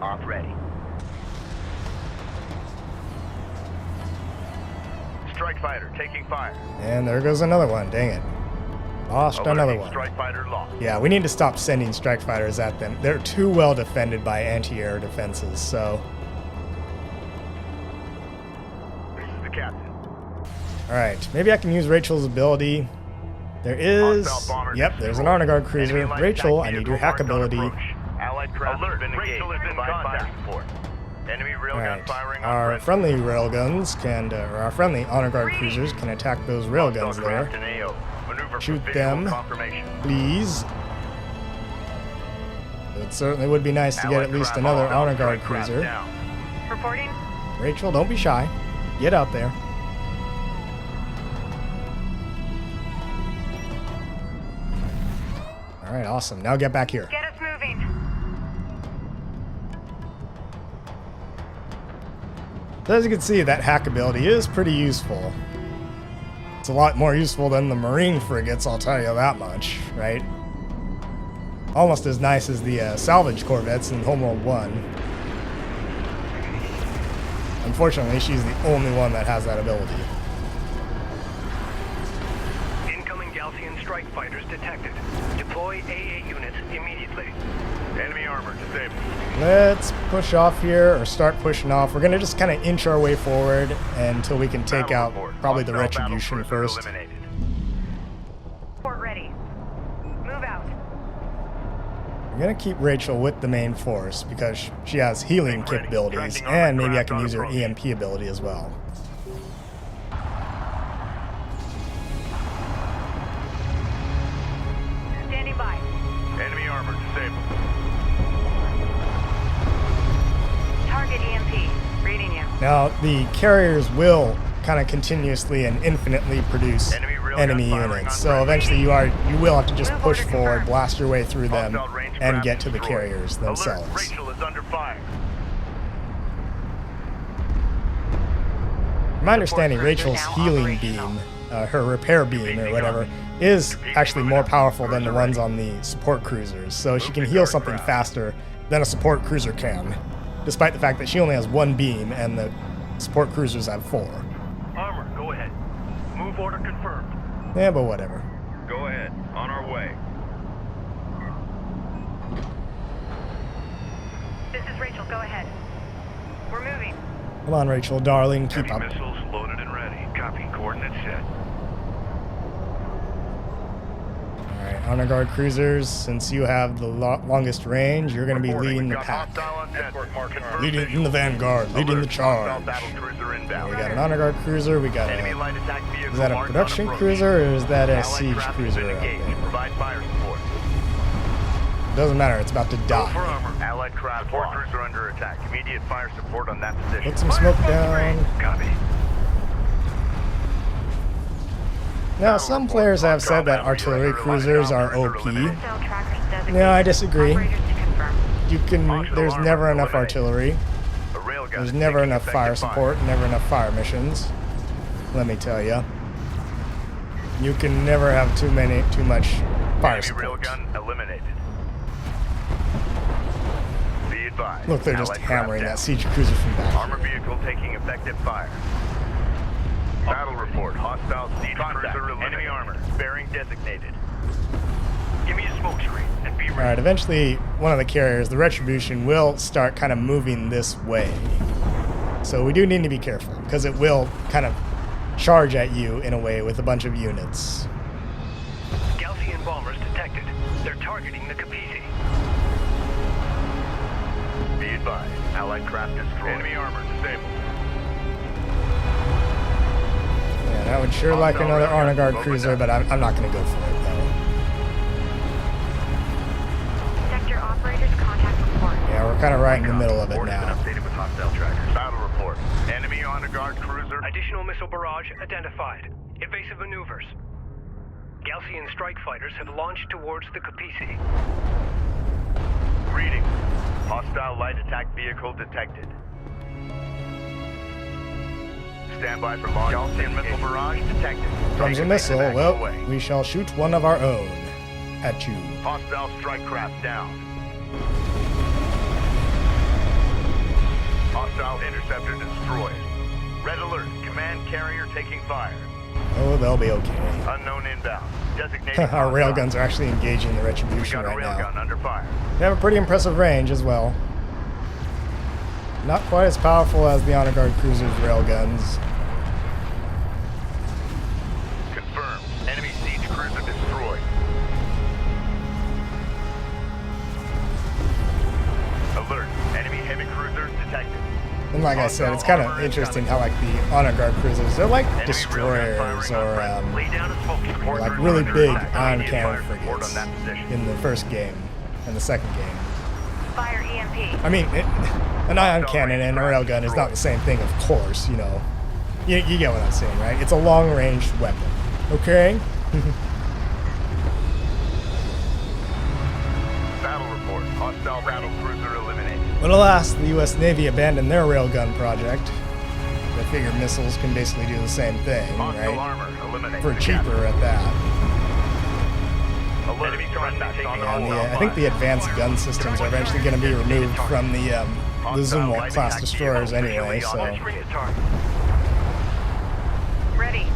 Speaker 3: Op ready. Strike fighter taking fire.
Speaker 6: And there goes another one, dang it. Lost another
Speaker 3: Alerting
Speaker 6: one.
Speaker 3: Strike fighter lost.
Speaker 6: Yeah, we need to stop sending strike fighters at them. They're too well defended by anti-air defenses, so...
Speaker 3: This is the captain.
Speaker 6: Alright, maybe I can use Rachel's ability. There is...
Speaker 3: Hostile bomber
Speaker 6: Yep, there's an
Speaker 3: destroyed.
Speaker 6: Honor Guard cruiser.
Speaker 3: Enemy light
Speaker 6: Rachel,
Speaker 3: attack
Speaker 6: I need your
Speaker 3: vehicle
Speaker 6: hack
Speaker 3: marked on
Speaker 6: ability.
Speaker 3: approach. Allied craft has been engaged.
Speaker 7: Rachel is in
Speaker 3: Provide
Speaker 7: contact.
Speaker 3: fire support. Enemy railgun
Speaker 6: Alright,
Speaker 3: firing on
Speaker 6: our
Speaker 3: Brent.
Speaker 6: friendly railguns can, or our friendly Honor Guard cruisers can attack those railguns
Speaker 3: Hostile craft
Speaker 6: there.
Speaker 3: in AO. Maneuver for
Speaker 6: Shoot
Speaker 3: visual
Speaker 6: them.
Speaker 3: confirmation.
Speaker 6: Please. It certainly would be nice to get
Speaker 3: Allied
Speaker 6: at least
Speaker 3: craft
Speaker 6: another
Speaker 3: hostile
Speaker 6: Honor Guard
Speaker 3: strike craft
Speaker 6: cruiser.
Speaker 3: down.
Speaker 7: Reporting.
Speaker 6: Rachel, don't be shy. Get out there. Alright, awesome. Now get back here.
Speaker 7: Get us moving.
Speaker 6: So as you can see, that hack ability is pretty useful. It's a lot more useful than the Marine frigates, I'll tell you that much, right? Almost as nice as the salvage corvettes in Homeworld 1. Unfortunately, she's the only one that has that ability.
Speaker 5: Incoming Gaalsien strike fighters detected. Deploy AA units immediately.
Speaker 3: Enemy armor disabled.
Speaker 6: Let's push off here, or start pushing off. We're gonna just kind of inch our way forward until we can take
Speaker 3: Battle
Speaker 6: out
Speaker 3: report.
Speaker 6: probably the
Speaker 3: Hostile battle
Speaker 6: Retribution
Speaker 3: cruiser
Speaker 6: first.
Speaker 3: eliminated.
Speaker 7: Port ready. Move out.
Speaker 6: I'm gonna keep Rachel with the main force because she has healing capabilities, and maybe I can use her EMP ability as well.
Speaker 7: Standing by.
Speaker 3: Enemy armor disabled.
Speaker 7: Target EMP. Reading you.
Speaker 6: Now, the carriers will kind of continuously and infinitely produce
Speaker 3: Enemy railgun
Speaker 6: enemy
Speaker 3: firing
Speaker 6: units.
Speaker 3: on
Speaker 6: So
Speaker 3: threat.
Speaker 6: eventually you will have to just
Speaker 7: Move
Speaker 6: push
Speaker 7: order
Speaker 6: forward,
Speaker 7: confirmed.
Speaker 6: blast your way through them,
Speaker 3: Hostile range
Speaker 6: and
Speaker 3: craft
Speaker 6: get to the
Speaker 3: destroyed.
Speaker 6: carriers
Speaker 3: Alert,
Speaker 6: themselves.
Speaker 3: Rachel is under fire.
Speaker 6: My understanding,
Speaker 7: cruiser
Speaker 6: Rachel's
Speaker 7: now
Speaker 6: healing
Speaker 7: operational.
Speaker 6: beam, her repair beam or whatever, is actually more powerful than the ones on the support cruisers. So she can heal something faster than a support cruiser can, despite the fact that she only has one beam and the support cruisers have 4.
Speaker 5: Armor, go ahead. Move order confirmed.
Speaker 6: Yeah, but whatever.
Speaker 4: Go ahead. On our way.
Speaker 7: This is Rachel. Go ahead. We're moving.
Speaker 6: Come on, Rachel, darling, keep
Speaker 4: Heavy
Speaker 6: up.
Speaker 4: missiles loaded and ready. Copy. Coordinates set.
Speaker 6: Alright, honor guard cruisers, since you have the longest range, you're going to be leading the pack. Leading in the vanguard, leading the charge. We got an honor guard cruiser, we got
Speaker 3: Enemy
Speaker 6: a...
Speaker 3: light attack vehicle
Speaker 6: Is that a
Speaker 3: marked on
Speaker 6: production
Speaker 3: approach.
Speaker 6: cruiser, or is that a
Speaker 3: Allied
Speaker 6: siege
Speaker 3: craft
Speaker 6: cruiser
Speaker 3: has
Speaker 6: out
Speaker 3: been engaged.
Speaker 6: there?
Speaker 3: Provide fire support.
Speaker 6: Doesn't matter, it's about to
Speaker 3: Go for
Speaker 6: die.
Speaker 3: armor. Allied craft support cruiser under attack. Immediate fire support on that position.
Speaker 6: Put some smoke down.
Speaker 4: Copy.
Speaker 6: Now, some players have said that artillery cruisers are OP.
Speaker 7: Hostile trackers designated.
Speaker 6: No, I disagree.
Speaker 7: Operators to confirm.
Speaker 6: You can... There's never enough artillery.
Speaker 3: A railgun
Speaker 6: There's
Speaker 3: is
Speaker 6: never
Speaker 3: taking
Speaker 6: enough fire
Speaker 3: effective
Speaker 6: support, never enough fire missions. Let me tell you. You can never have too much fire
Speaker 3: Enemy
Speaker 6: support.
Speaker 3: railgun eliminated. Be advised.
Speaker 6: Look, they're just
Speaker 3: Allied craft
Speaker 6: hammering
Speaker 3: down.
Speaker 6: that siege cruiser from back
Speaker 3: Armor
Speaker 6: here.
Speaker 3: vehicle taking effective fire. Battle report. Hostile siege cruiser eliminated. Enemy armor. Bearing designated.
Speaker 5: Give me a smoke screen and be ready.
Speaker 6: Alright, eventually one of the carriers, the Retribution, will start kind of moving this way. So we do need to be careful, because it will kind of charge at you in a way with a bunch of units.
Speaker 5: Gaalsien bombers detected. They're targeting the Kapisi.
Speaker 3: Be advised. Allied craft destroyed. Enemy armor disabled.
Speaker 6: Yeah, that would sure like another honor guard cruiser, but I'm not going to go for it, though.
Speaker 7: Sector operators contact report.
Speaker 6: Yeah, we're kind of right in the middle of it
Speaker 3: Board has been
Speaker 6: now.
Speaker 3: updated with hostile trackers. Battle report. Enemy honor guard cruiser.
Speaker 5: Additional missile barrage identified. Evasive maneuvers. Gaalsien strike fighters have launched towards the Kapisi.
Speaker 3: Reading. Hostile light attack vehicle detected. Stand by for launch. Gaalsien missile barrage detected.
Speaker 6: Comes a
Speaker 3: Take
Speaker 6: missile.
Speaker 3: evasive
Speaker 6: Well,
Speaker 3: away.
Speaker 6: we shall shoot one of our own at you.
Speaker 3: Hostile strike craft down. Hostile interceptor destroyed. Red alert. Command carrier taking fire.
Speaker 6: Oh, they'll be okay.
Speaker 3: Unknown inbound. Designated.
Speaker 6: Our railguns are actually engaging the
Speaker 3: We
Speaker 6: Retribution
Speaker 3: got a
Speaker 6: right now.
Speaker 3: railgun under fire.
Speaker 6: They have a pretty impressive range as well. Not quite as powerful as the Honor Guard Cruiser's railguns.
Speaker 3: Confirmed. Enemy siege cruiser destroyed. Alert. Enemy heavy cruisers detected.
Speaker 6: And like I said, it's kind of interesting how like the Honor Guard Cruisers, they're like
Speaker 3: Enemy
Speaker 6: destroyers
Speaker 3: railgun firing
Speaker 6: or
Speaker 3: on threat. Lay down a smoke screen.
Speaker 6: like
Speaker 3: Cruiser
Speaker 6: really
Speaker 3: under
Speaker 6: big
Speaker 3: attack.
Speaker 6: ion
Speaker 3: Immediate
Speaker 6: cannon
Speaker 3: fire support
Speaker 6: frigates
Speaker 3: on that position.
Speaker 6: in the first game and the second game.
Speaker 7: Fire EMP.
Speaker 6: I mean, an ion cannon and a railgun is not the same thing, of course, you know. You get what I'm saying, right? It's a long-range weapon, okay?
Speaker 3: Battle report. Hostile battle cruiser eliminated.
Speaker 6: But alas, the U.S. Navy abandoned their railgun project. They figured missiles can basically do the same thing,
Speaker 3: Hostile
Speaker 6: right?
Speaker 3: armor eliminated.
Speaker 6: For cheaper at that.
Speaker 3: Alert. Enemy contact on the
Speaker 6: And
Speaker 3: whole.
Speaker 6: I think the advanced gun systems are eventually going to be removed from the Zumwalt class destroyers anyway, so...
Speaker 5: Entering the target.
Speaker 7: Ready.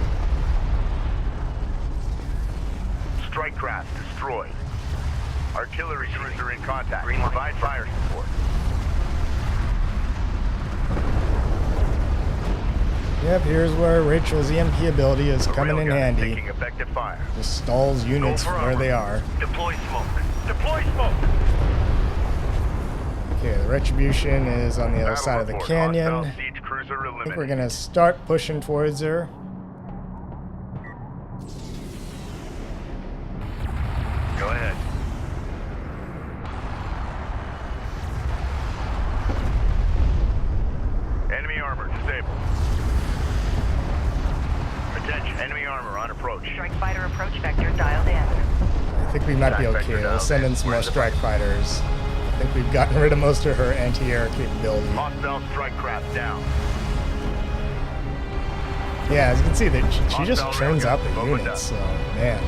Speaker 3: Strike craft destroyed. Artillery cruiser in contact. Provide fire support.
Speaker 6: Yep, here's where Rachel's EMP ability is
Speaker 3: A
Speaker 6: coming in
Speaker 3: railgun
Speaker 6: handy.
Speaker 3: taking effective fire.
Speaker 6: Just stalls units
Speaker 3: Go for
Speaker 6: from where
Speaker 3: armor.
Speaker 6: they are.
Speaker 3: Deploy smoke. Deploy smoke.
Speaker 6: Okay, the Retribution is on the other
Speaker 3: Battle
Speaker 6: side of the
Speaker 3: report.
Speaker 6: canyon.
Speaker 3: Hostile siege cruiser
Speaker 6: I think we're
Speaker 3: eliminated.
Speaker 6: gonna start pushing towards her.
Speaker 3: Go ahead. Enemy armor disabled. Attention, enemy armor on approach.
Speaker 7: Strike fighter approach vector dialed in.
Speaker 6: I think we might be okay. We'll send in some more strike fighters. I think we've gotten rid of most of her anti-air capability.
Speaker 3: Hostile strike craft down.
Speaker 6: Yeah, as you can see, that she just
Speaker 3: Hostile
Speaker 6: churns out the
Speaker 3: railgun
Speaker 6: units, so, man.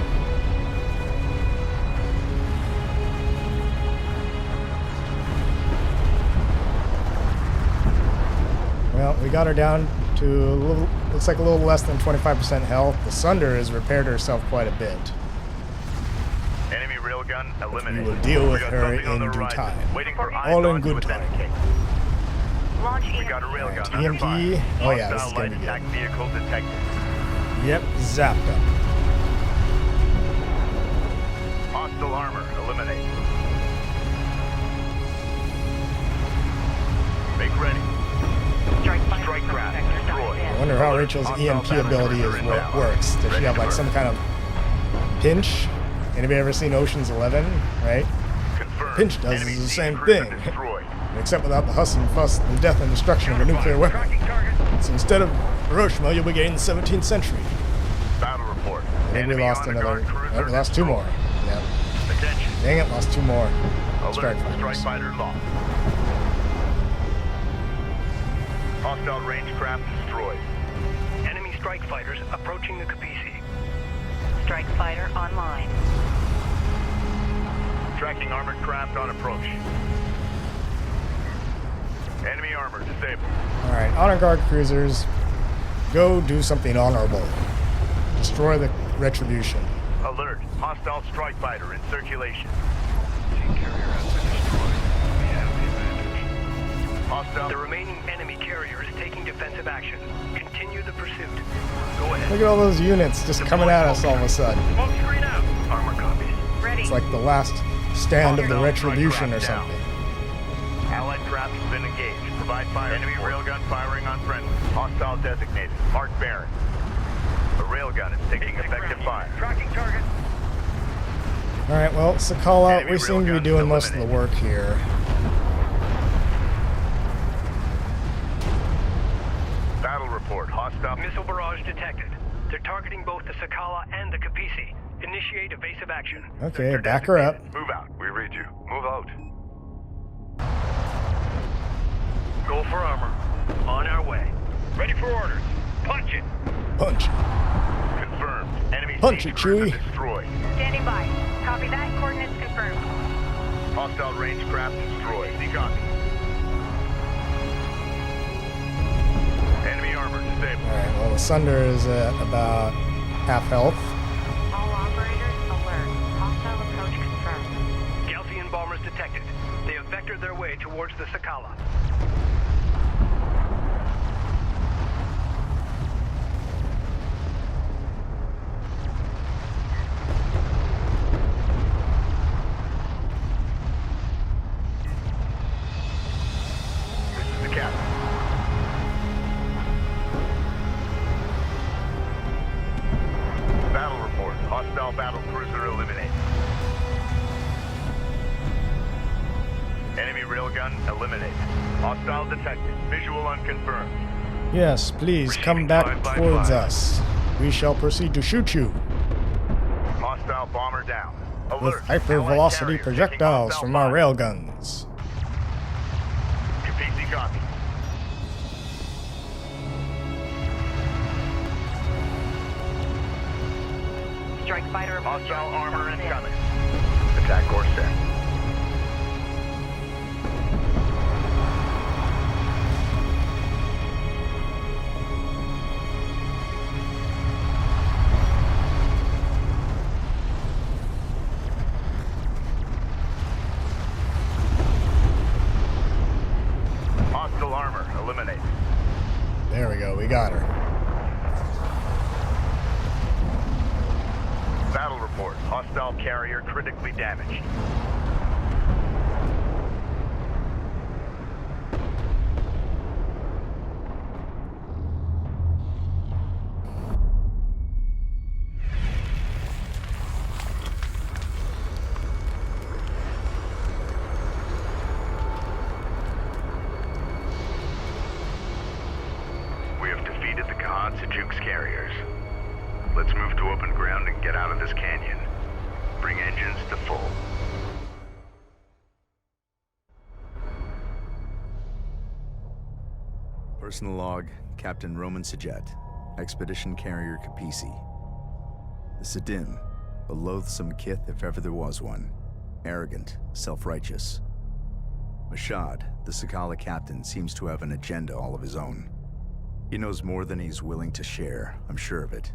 Speaker 6: Well, we got her down to a little, looks like a little less than 25% health. The Sunder has repaired herself quite a bit.
Speaker 3: Enemy railgun eliminated.
Speaker 6: We will deal with
Speaker 3: We got
Speaker 6: her
Speaker 3: something on
Speaker 6: in
Speaker 3: the
Speaker 6: due
Speaker 3: horizon.
Speaker 6: time.
Speaker 3: Waiting for
Speaker 6: All
Speaker 3: eyes
Speaker 6: in
Speaker 3: on
Speaker 6: good
Speaker 3: to
Speaker 6: time.
Speaker 3: authenticate.
Speaker 7: Launch
Speaker 3: We got a railgun
Speaker 6: Right,
Speaker 3: under fire.
Speaker 6: EMP. Oh yeah, this is
Speaker 3: Hostile
Speaker 6: gonna
Speaker 3: light
Speaker 6: be
Speaker 3: attack
Speaker 6: good.
Speaker 3: vehicle detected.
Speaker 6: Yep, zapped up.
Speaker 3: Hostile armor eliminated. Make ready.
Speaker 7: Strike fighter
Speaker 3: Strike
Speaker 7: approach
Speaker 3: craft
Speaker 7: vector
Speaker 3: destroyed.
Speaker 7: dialed
Speaker 6: I
Speaker 7: in.
Speaker 6: wonder how Rachel's
Speaker 3: Hostile
Speaker 6: EMP
Speaker 3: battle
Speaker 6: ability
Speaker 3: cruiser
Speaker 6: is
Speaker 3: inbound.
Speaker 6: works. Does she
Speaker 3: Ready
Speaker 6: have
Speaker 3: to
Speaker 6: like some
Speaker 3: burn.
Speaker 6: kind of pinch? Anybody ever seen Ocean's 11? Right?
Speaker 3: Confirmed.
Speaker 6: Pinch does
Speaker 3: Enemy
Speaker 6: the
Speaker 3: sea
Speaker 6: same
Speaker 3: cruiser
Speaker 6: thing.
Speaker 3: destroyed.
Speaker 6: Except without the hustle and fuss and death and destruction of a nuclear weapon.
Speaker 5: Tracking target.
Speaker 6: So instead of Hiroshima, you'll be getting the 17th century.
Speaker 3: Battle report.
Speaker 6: I think we
Speaker 3: Enemy
Speaker 6: lost
Speaker 3: on the
Speaker 6: another.
Speaker 3: guard cruiser
Speaker 6: Oh, we lost two more.
Speaker 3: destroyed.
Speaker 6: Yep.
Speaker 3: Attention.
Speaker 6: Dang it, lost two more.
Speaker 3: Alert.
Speaker 6: Strike
Speaker 3: Strike
Speaker 6: fighters.
Speaker 3: fighter lost. Hostile range craft destroyed.
Speaker 5: Enemy strike fighters approaching the Kapisi.
Speaker 7: Strike fighter online.
Speaker 3: Tracking armored craft on approach. Enemy armor disabled.
Speaker 6: Alright, honor guard cruisers, go do something honorable. Destroy the Retribution.
Speaker 3: Alert. Hostile strike fighter in circulation.
Speaker 4: Sea carrier has been destroyed. We have the advantage.
Speaker 3: Hostile.
Speaker 5: The remaining enemy carrier is taking defensive action. Continue the pursuit. Go ahead.
Speaker 6: Look at all those units just coming at us all of a sudden.
Speaker 5: Smoke screen out.
Speaker 3: Armor copies.
Speaker 7: Ready.
Speaker 6: It's like the last stand of the
Speaker 3: Hostile strike
Speaker 6: Retribution or
Speaker 3: craft down.
Speaker 6: something.
Speaker 3: Allied craft has been engaged. Provide fire. Enemy railgun firing on friendly. Hostile designated. Mark Baron. The railgun is taking effective fire.
Speaker 5: Tracking target.
Speaker 6: Alright, well, Sakala,
Speaker 3: Enemy
Speaker 6: we seem to be
Speaker 3: railguns
Speaker 6: doing most of the
Speaker 3: eliminated.
Speaker 6: work here.
Speaker 3: Battle report. Hostile.
Speaker 5: Missile barrage detected. They're targeting both the Sakala and the Kapisi. Initiate evasive action.
Speaker 6: Okay, back her up.
Speaker 3: Move out.
Speaker 4: We read you. Move out.
Speaker 5: Go for armor. On our way. Ready for orders. Punch it.
Speaker 6: Punch.
Speaker 3: Confirmed. Enemy
Speaker 6: Punch
Speaker 3: sea
Speaker 6: it,
Speaker 3: cruiser
Speaker 6: Chewie.
Speaker 3: destroyed.
Speaker 7: Standing by. Copy that. Coordinates confirmed.
Speaker 3: Hostile range craft destroyed. See copy. Enemy armor disabled.
Speaker 6: Alright, well, the Sunder is at about half health.
Speaker 7: All operators alert. Hostile approach confirmed.
Speaker 5: Gaalsien bombers detected. They have vectored their way towards the Sakala.
Speaker 3: This is the captain. Battle report. Hostile battle cruiser eliminated. Enemy railgun eliminated. Hostile detected. Visual unconfirmed.
Speaker 6: Yes, please come
Speaker 3: Receiving
Speaker 6: back
Speaker 3: 5 by
Speaker 6: towards
Speaker 3: 5.
Speaker 6: us. We shall proceed to shoot you
Speaker 3: Hostile bomber down.
Speaker 6: with
Speaker 3: Alert.
Speaker 6: hypervelocity
Speaker 3: Allied carrier
Speaker 6: projectiles
Speaker 3: taking
Speaker 6: from our
Speaker 3: hostile
Speaker 6: railguns.
Speaker 3: fire. Kapisi copy.
Speaker 7: Strike fighter approach.
Speaker 3: Hostile armor
Speaker 7: Dialed in.
Speaker 3: incoming. Attack course set. Hostile armor eliminated.
Speaker 6: There we go, we got her.
Speaker 3: Battle report. Hostile carrier critically damaged. We have defeated the Kharak's carriers. Let's move to open ground and get out of this canyon. Bring engines to full.
Speaker 8: Personal log, Captain Roman Sajet, Expedition Carrier Kapisi. The Sidin, a loathsome kith if ever there was one. Arrogant, self-righteous. Mashad, the Sakala captain, seems to have an agenda all of his own. He knows more than he's willing to share, I'm sure of it.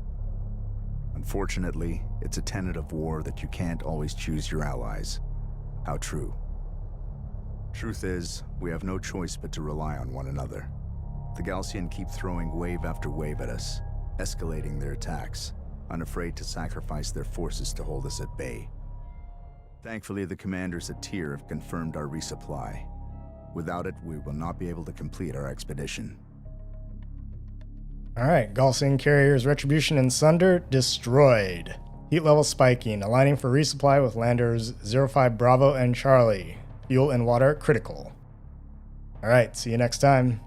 Speaker 8: Unfortunately, it's a tenet of war that you can't always choose your allies. How true. Truth is, we have no choice but to rely on one another. The Gaalsien keep throwing wave after wave at us, escalating their attacks, unafraid to sacrifice their forces to hold us at bay. Thankfully, the commanders at Tyr have confirmed our resupply. Without it, we will not be able to complete our expedition.
Speaker 6: Alright, Gaalsien carriers Retribution and Sunder destroyed. Heat level spiking, aligning for resupply with landers 05 Bravo and Charlie. Fuel and water critical. Alright, see you next time.